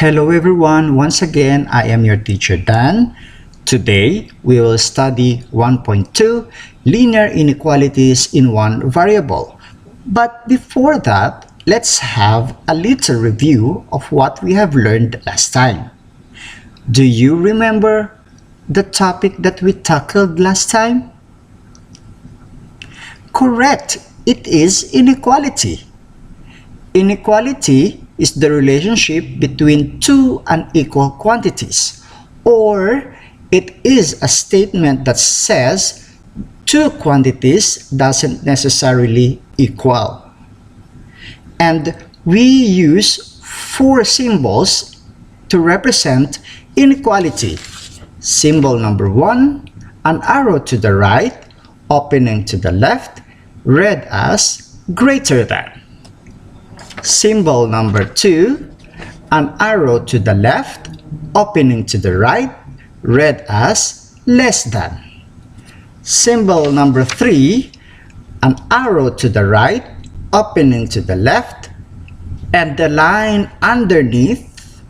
Hello everyone, once again I am your teacher Dan. Today we will study 1.2 linear inequalities in one variable. But before that, let's have a little review of what we have learned last time. Do you remember the topic that we tackled last time? Correct, it is inequality. Inequality is the relationship between two unequal quantities, or it is a statement that says two quantities doesn't necessarily equal. And we use four symbols to represent inequality. Symbol number 1, an arrow to the right, opening to the left, read as greater than. Symbol number 2, an arrow to the left, opening to the right, read as less than. Symbol number 3, an arrow to the right, opening to the left, and the line underneath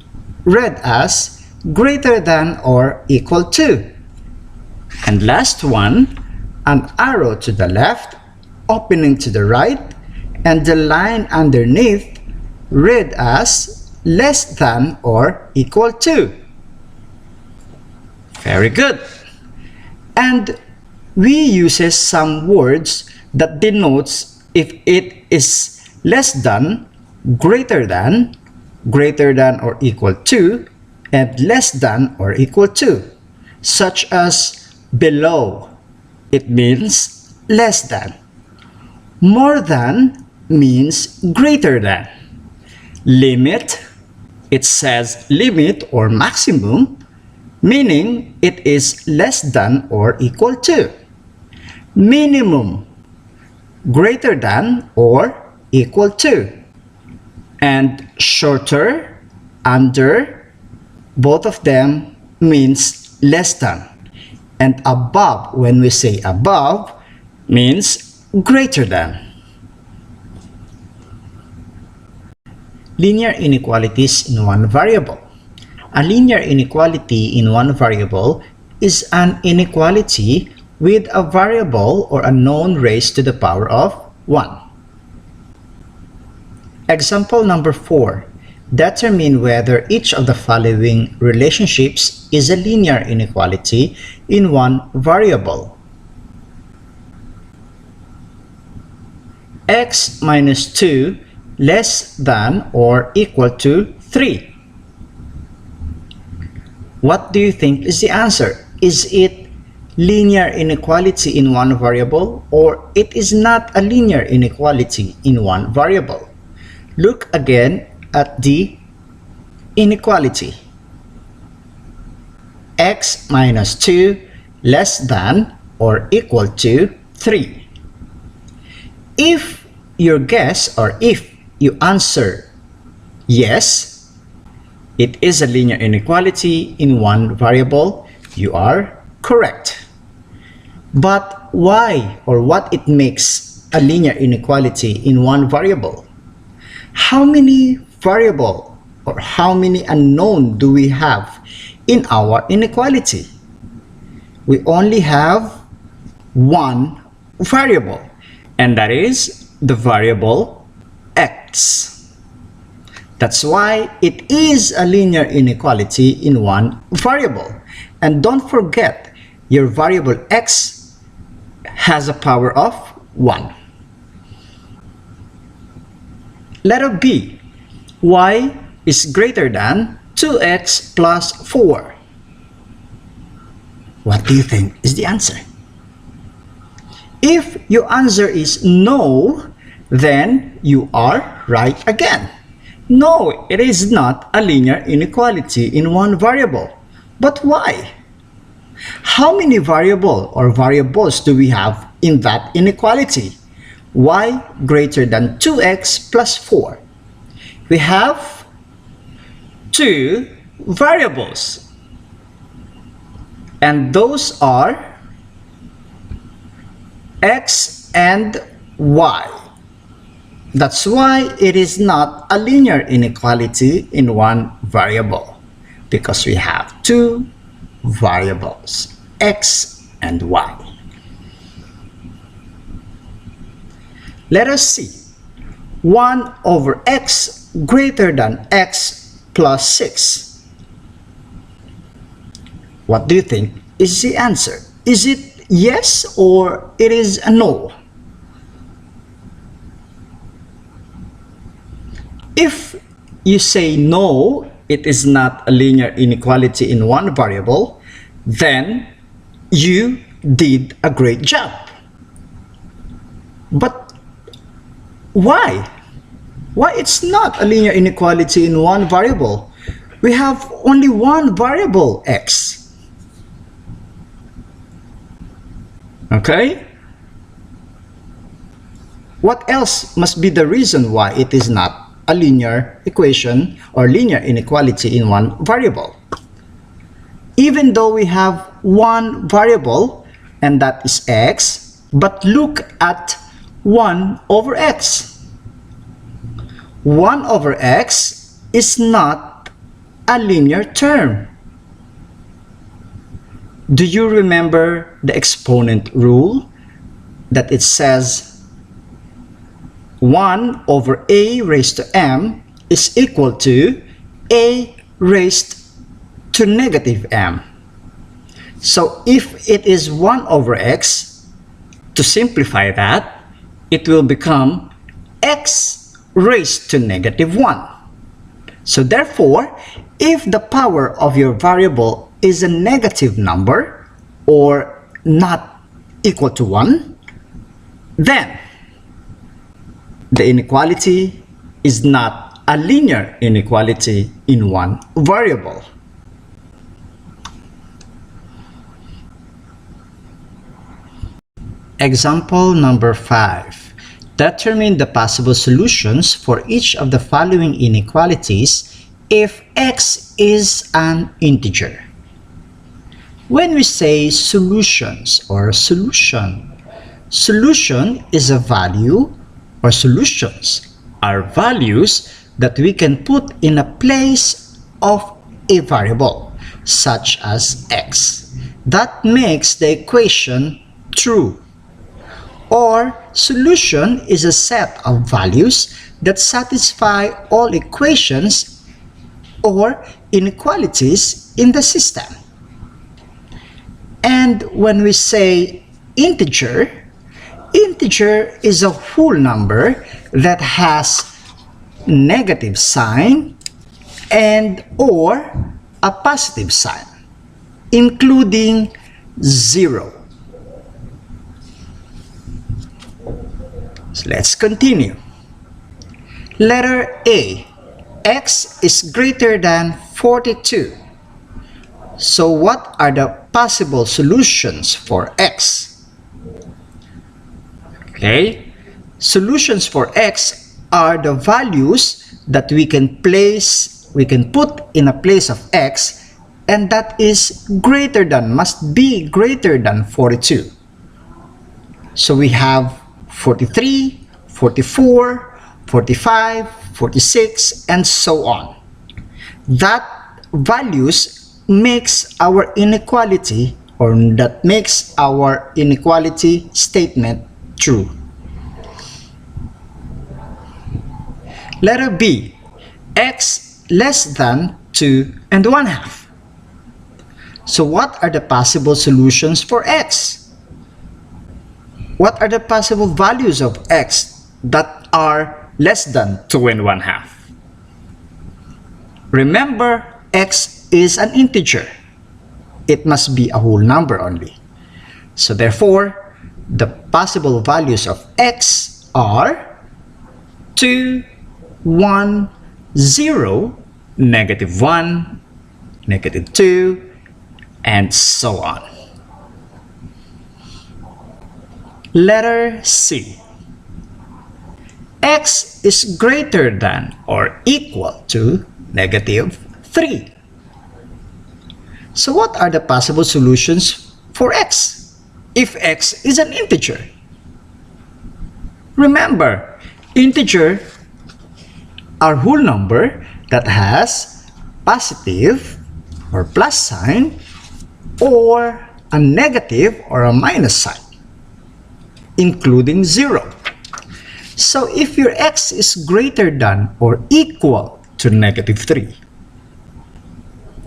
read as greater than or equal to. And last one, an arrow to the left, opening to the right, and the line underneath read as less than or equal to. Very good. And we uses some words that denotes if it is less than, greater than or equal to, and less than or equal to, such as below. It means less than. More than means greater than. Limit, it says limit or maximum, meaning it is less than or equal to. Minimum, greater than or equal to. And shorter, under, both of them means less than. And above, when we say above, means greater than. Linear inequalities in one variable. A linear inequality in one variable is an inequality with a variable or a known raised to the power of 1. Example number 4. Determine whether each of the following relationships is a linear inequality in one variable. X minus 2 less than or equal to 3. What do you think is the answer? Is it linear inequality in one variable, or it is not a linear inequality in one variable? Look again at the inequality. X minus 2 less than or equal to 3. If your guess, or if you answer yes, it is a linear inequality in one variable, you are correct. But why or what it makes a linear inequality in one variable? How many variable or how many unknown do we have in our inequality? We only have one variable, and that is the variable x. That's why it is a linear inequality in one variable. And don't forget, your variable x has a power of 1. Letter B. Y is greater than 2x plus 4. What do you think is the answer? If your answer is no, then you are right again. No, it is not a linear inequality in one variable. But why? How many variable or variables do we have in that inequality? Y greater than 2x plus 4. We have two variables, and those are x and y. That's why it is not a linear inequality in one variable because we have two variables, x and y. Let us see. 1 over x greater than x plus 6. What do you think is the answer? Is it yes or it is a no? If you say no, it is not a linear inequality in one variable, then you did a great job. But why? Why it's not a linear inequality in one variable? We have only one variable, x. Okay? What else must be the reason why it is not a linear equation or linear inequality in one variable? Even though we have one variable, and that is x, but look at 1 over x. 1 over x is not a linear term. Do you remember the exponent rule that it says 1 over a raised to m is equal to a raised to negative m? So if it is 1 over x, to simplify that, it will become x raised to negative 1. So therefore, if the power of your variable is a negative number or not equal to 1, then the inequality is not a linear inequality in one variable. Example number 5. Determine the possible solutions for each of the following inequalities if x is an integer. When we say solutions or solution is a value, or solutions are values that we can put in a place of a variable, such as x. That makes the equation true. Or solution is a set of values that satisfy all equations or inequalities in the system. And when we say integer is a whole number that has negative sign and or a positive sign, including 0. So let's continue. Letter A. X is greater than 42. So what are the possible solutions for x? Okay, solutions for x are the values that we can put in a place of x, and that is must be greater than 42. So we have 43, 44, 45, 46, and so on. That values makes our inequality, or that makes our inequality statement true. Letter B. X less than 2 and 1/2. So what are the possible solutions for x? What are the possible values of x that are less than 2 and 1/2? Remember, x is an integer. It must be a whole number only. So therefore, the possible values of x are 2, 1, 0, -1, -2, and so on. Letter C. X is greater than or equal to -3. So what are the possible solutions for x if x is an integer? Remember, integer are whole number that has positive or plus sign, or a negative or a minus sign, including 0. So if your x is greater than or equal to negative 3,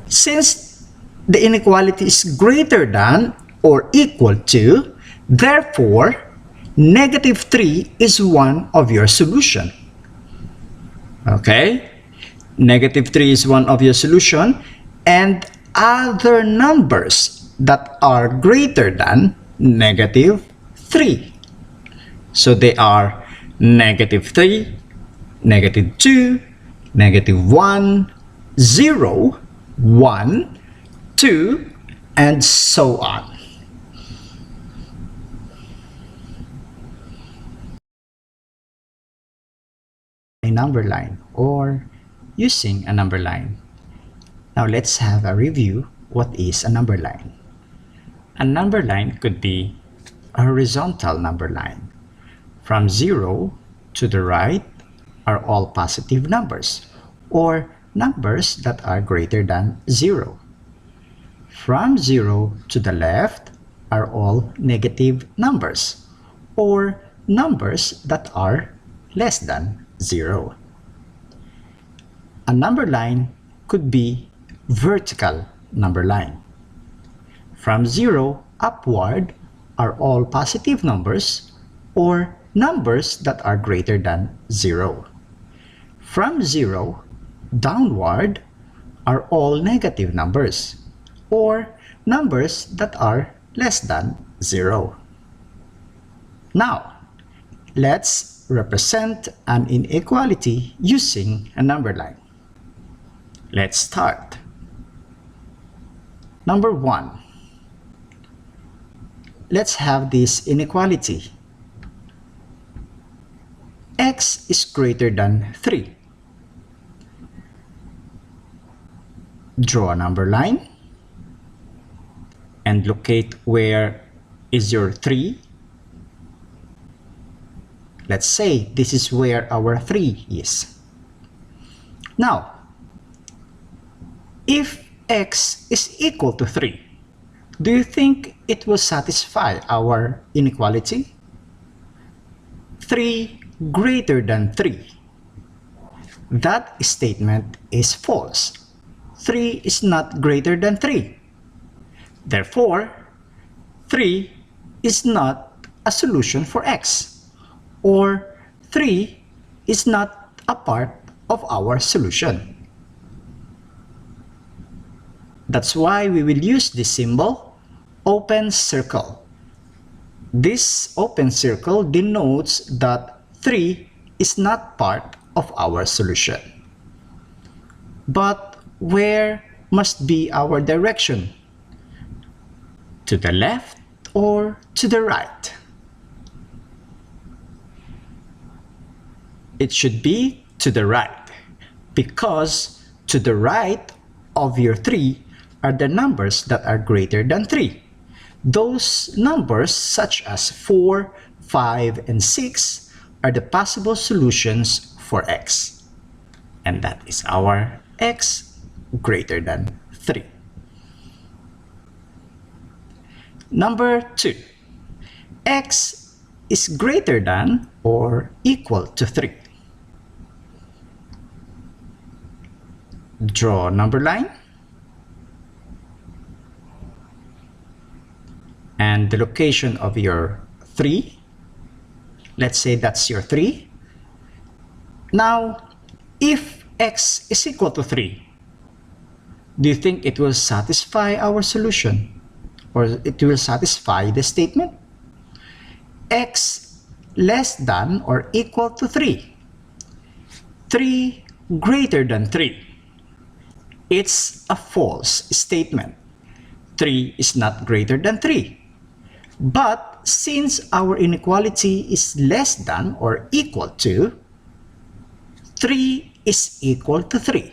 since the inequality is greater than or equal to, therefore, negative 3 is one of your solution. Okay? Negative 3 is one of your solution, and other numbers that are greater than negative 3. So they are negative 3, negative 2, negative 1, 0, 1, 2, and so on. A number line or using a number line. Now let's have a review. What is a number line? A number line could be a horizontal number line. From 0 to the right are all positive numbers, or numbers that are greater than 0. From 0 to the left are all negative numbers, or numbers that are less than 0. A number line could be vertical number line. From 0 upward are all positive numbers, or numbers that are greater than 0. From 0 downward are all negative numbers, or numbers that are less than 0. Now, let's represent an inequality using a number line. Let's start. Number 1. Let's have this inequality. X is greater than 3. Draw a number line and locate where is your 3. Let's say this is where our 3 is. Now, if x is equal to 3, do you think it will satisfy our inequality? 3 greater than 3. That statement is false. 3 is not greater than 3. Therefore, 3 is not a solution for x, or 3 is not a part of our solution. That's why we will use this symbol, open circle. This open circle denotes that 3 is not part of our solution. But where must be our direction? To the left or to the right? It should be to the right, because to the right of your 3 are the numbers that are greater than 3. Those numbers such as 4, 5, and 6 are the possible solutions for x. And that is our x greater than 3. Number 2. X is greater than or equal to 3. Draw a number line and the location of your 3. Let's say that's your 3. Now, if x is equal to 3, do you think it will satisfy our solution? Or it will satisfy the statement? X less than or equal to 3. 3 greater than 3. It's a false statement. 3 is not greater than 3. But since our inequality is less than or equal to, 3 is equal to 3.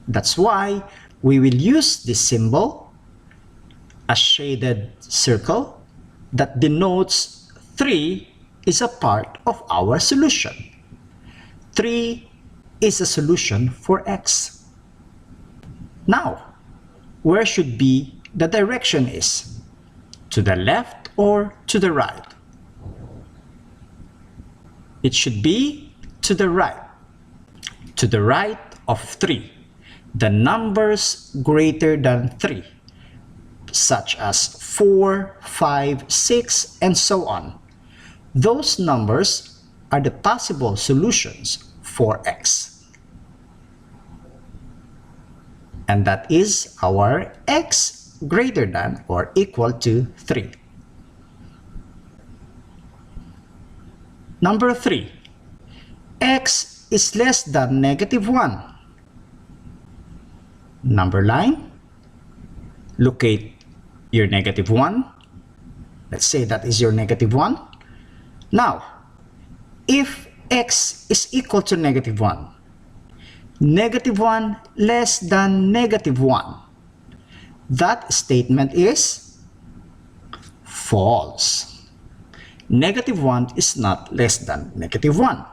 That's why we will use this symbol, a shaded circle, that denotes 3 is a part of our solution. 3 is a solution for x. Now, where should be the direction is? To the left or to the right? It should be to the right. To the right of 3. The numbers greater than 3, such as 4, 5, 6, and so on. Those numbers are the possible solutions for x. And that is our x greater than or equal to 3. Number 3. X is less than negative 1. Number line. Locate your negative 1. Let's say that is your negative 1. Now, if x is equal to negative 1, negative 1 less than negative 1, that statement is false. Negative 1 is not less than negative 1.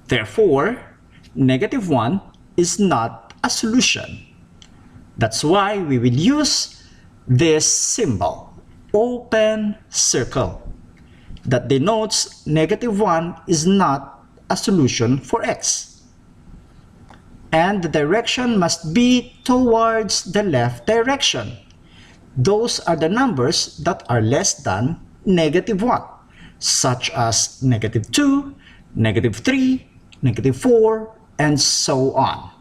Therefore, negative 1 is not a solution. That's why we will use this symbol, open circle, that denotes negative 1 is not a solution for x. And the direction must be towards the left direction. Those are the numbers that are less than negative 1, such as negative 2, negative 3, negative 4, and so on.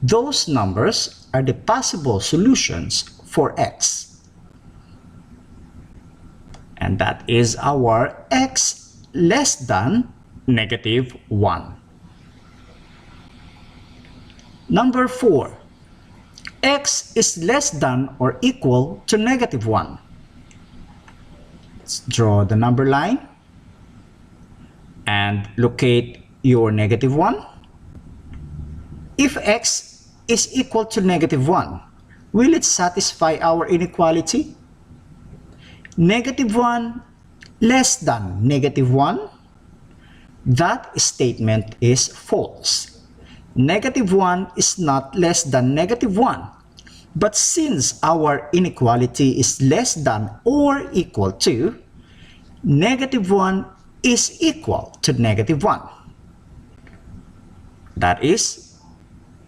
Those numbers are the possible solutions for x. And that is our x less than negative 1. Number 4. X is less than or equal to negative 1. Let's draw the number line and locate your negative 1. If x is equal to negative 1, will it satisfy our inequality? Negative 1 less than negative 1? That statement is false. Negative 1 is not less than negative 1. But since our inequality is less than or equal to, negative 1 is equal to negative 1. That is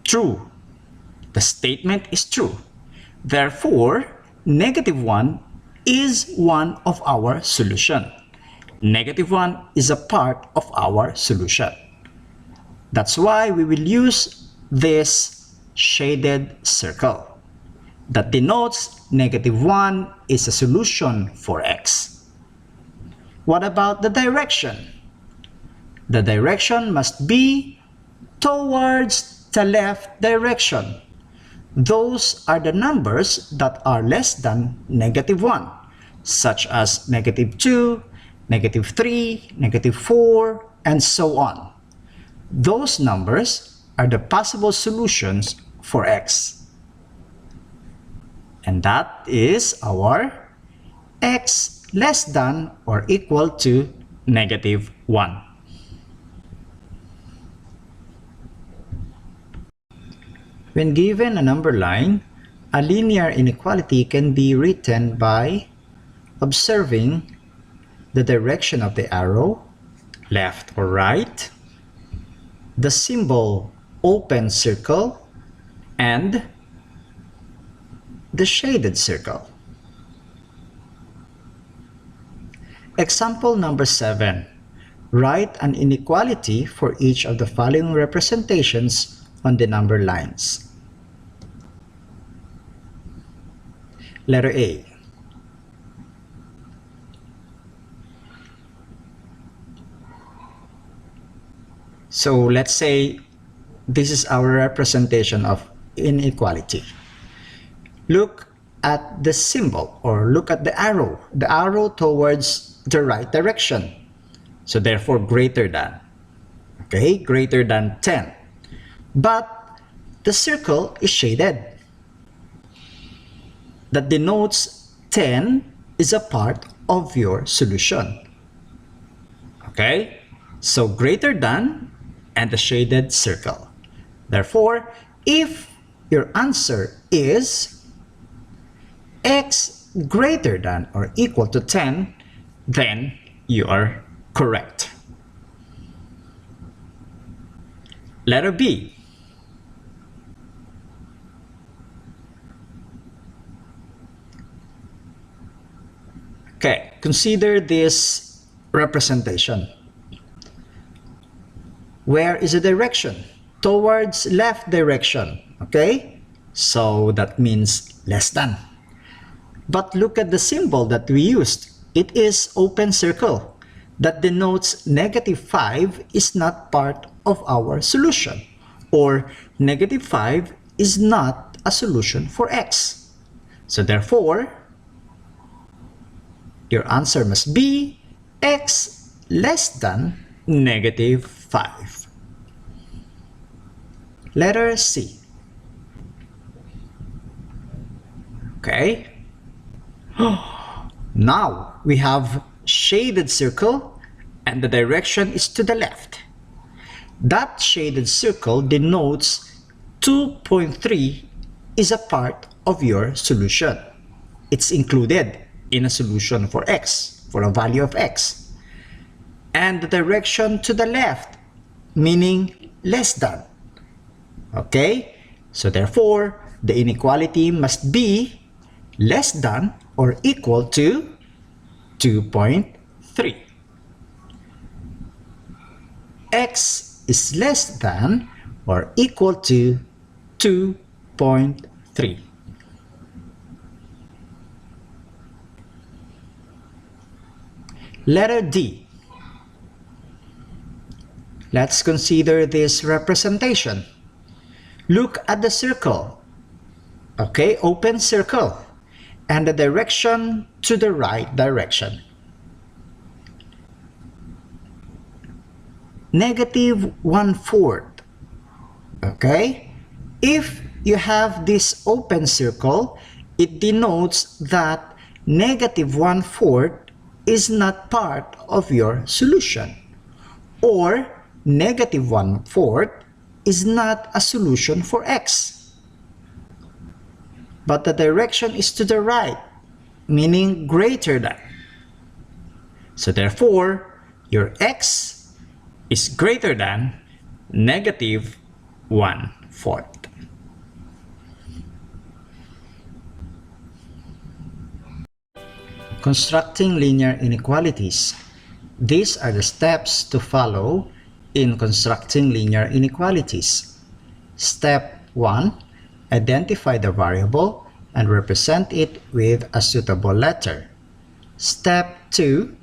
true. The statement is true. Therefore, negative 1 is one of our solution. Negative 1 is a part of our solution. That's why we will use this shaded circle that denotes negative 1 is a solution for x. What about the direction? The direction must be towards the left direction. Those are the numbers that are less than negative 1, such as negative 2, negative 3, negative 4, and so on. Those numbers are the possible solutions for x. And that is our x less than or equal to negative 1. When given a number line, a linear inequality can be written by observing the direction of the arrow, left or right, the symbol open circle, and the shaded circle. Example number 7. Write an inequality for each of the following representations on the number lines. Letter A. So let's say this is our representation of inequality. Look at the symbol, or look at the arrow towards the right direction. So therefore greater than, okay, greater than 10. But the circle is shaded. That denotes 10 is a part of your solution. Okay, so greater than and the shaded circle. Therefore, if your answer is x greater than or equal to 10, then you are correct. Letter B. Okay, consider this representation. Where is the direction? Towards left direction, okay? So that means less than. But look at the symbol that we used. It is open circle. That denotes -5 is not part of our solution, or -5 is not a solution for x. So therefore, your answer must be x less than -5. Letter C. Okay. Now we have shaded circle and the direction is to the left. That shaded circle denotes 2.3 is a part of your solution. It's included in a solution for x, for a value of x. And the direction to the left, meaning less than. Okay? So therefore, the inequality must be less than or equal to 2.3. X is less than or equal to 2.3. Letter D. Let's consider this representation. Look at the circle. Okay, open circle. And the direction to the right direction. -1/4. Okay? If you have this open circle, it denotes that -1/4 is not part of your solution. Or -1/4 is not a solution for x. But the direction is to the right, meaning greater than. So therefore, your x is greater than -1/4. Constructing linear inequalities. These are the steps to follow in constructing linear inequalities. Step 1. Identify the variable and represent it with a suitable letter. Step 2.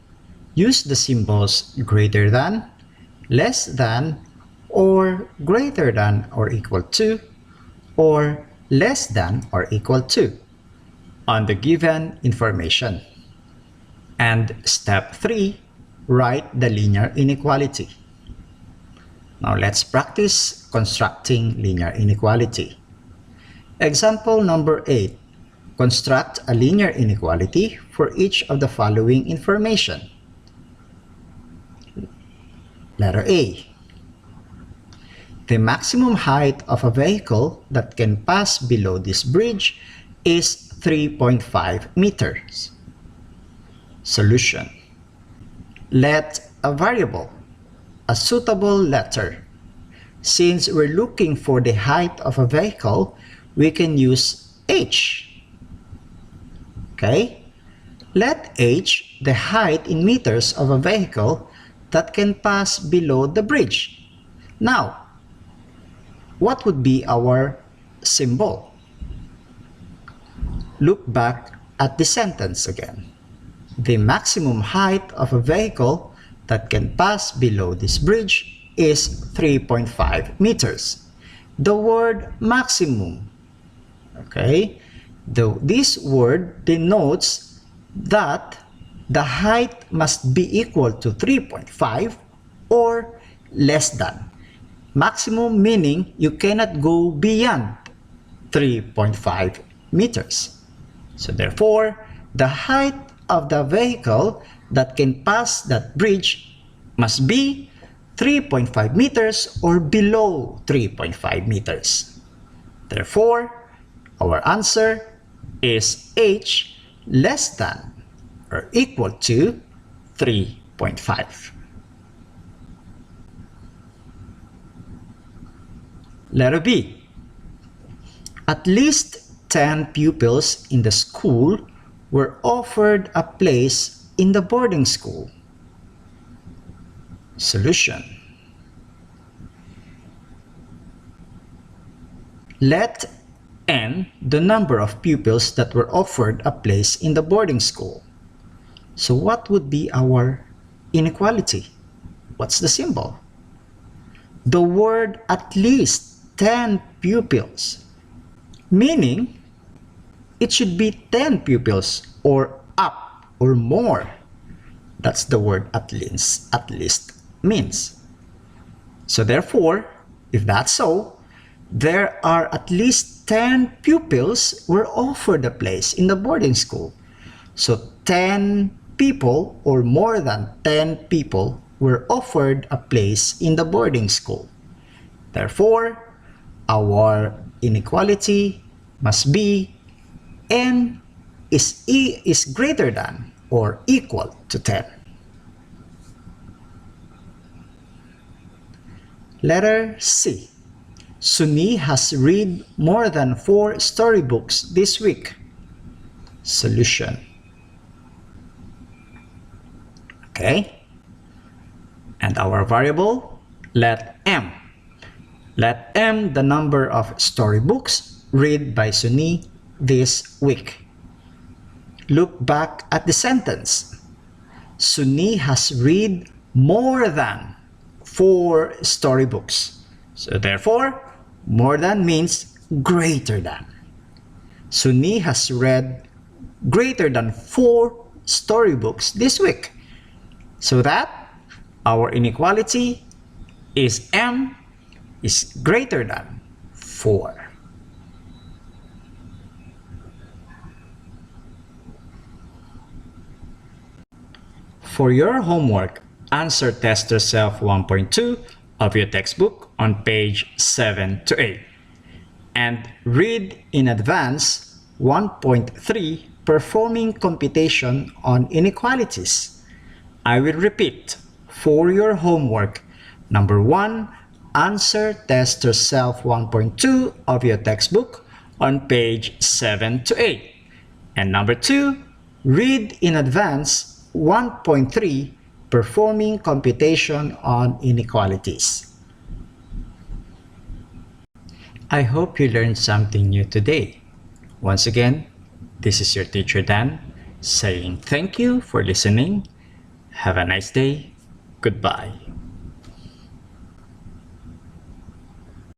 Use the symbols greater than, less than, or greater than or equal to, or less than or equal to on the given information. And step 3. Write the linear inequality. Now let's practice constructing linear inequality. Example number 8. Construct a linear inequality for each of the following information. Letter A. The maximum height of a vehicle that can pass below this bridge is 3.5 meters. Solution. Let a variable, a suitable letter. Since we're looking for the height of a vehicle, we can use h. Okay? Let h the height in meters of a vehicle that can pass below the bridge. Now, what would be our symbol? Look back at the sentence again. The maximum height of a vehicle that can pass below this bridge is 3.5 meters. The word maximum. Okay, this word denotes that the height must be equal to 3.5 or less than. Maximum meaning you cannot go beyond 3.5 meters. So therefore, the height of the vehicle that can pass that bridge must be 3.5 meters or below 3.5 meters. Therefore, our answer is h less than or equal to 3.5. Letter B. At least 10 pupils in the school were offered a place in the boarding school. Solution. Let n the number of pupils that were offered a place in the boarding school. So what would be our inequality? What's the symbol? The word at least 10 pupils, meaning it should be 10 pupils or up or more. That's the word at least means. So therefore, if that's so, there are at least 10 pupils were offered a place in the boarding school. So 10 people or more than 10 people were offered a place in the boarding school. Therefore, our inequality must be n is greater than or equal to 10. Letter C. Suni has read more than 4 storybooks this week. Solution. Okay. And our variable, let m the number of storybooks read by Suni this week. Look back at the sentence. Suni has read more than 4 storybooks. So therefore, more than means greater than. Suni has read greater than 4 storybooks this week. So that our inequality is m is greater than 4. For your homework, answer test yourself 1.2 of your textbook on page 7 to 8 and read in advance 1.3 performing computation on inequalities. I will repeat. For your homework, number 1, answer test yourself 1.2 of your textbook on page 7 to 8. And number 2, read in advance 1.3 performing computation on inequalities. I hope you learned something new today. Once again, this is your teacher Dan saying thank you for listening. Have a nice day. Goodbye.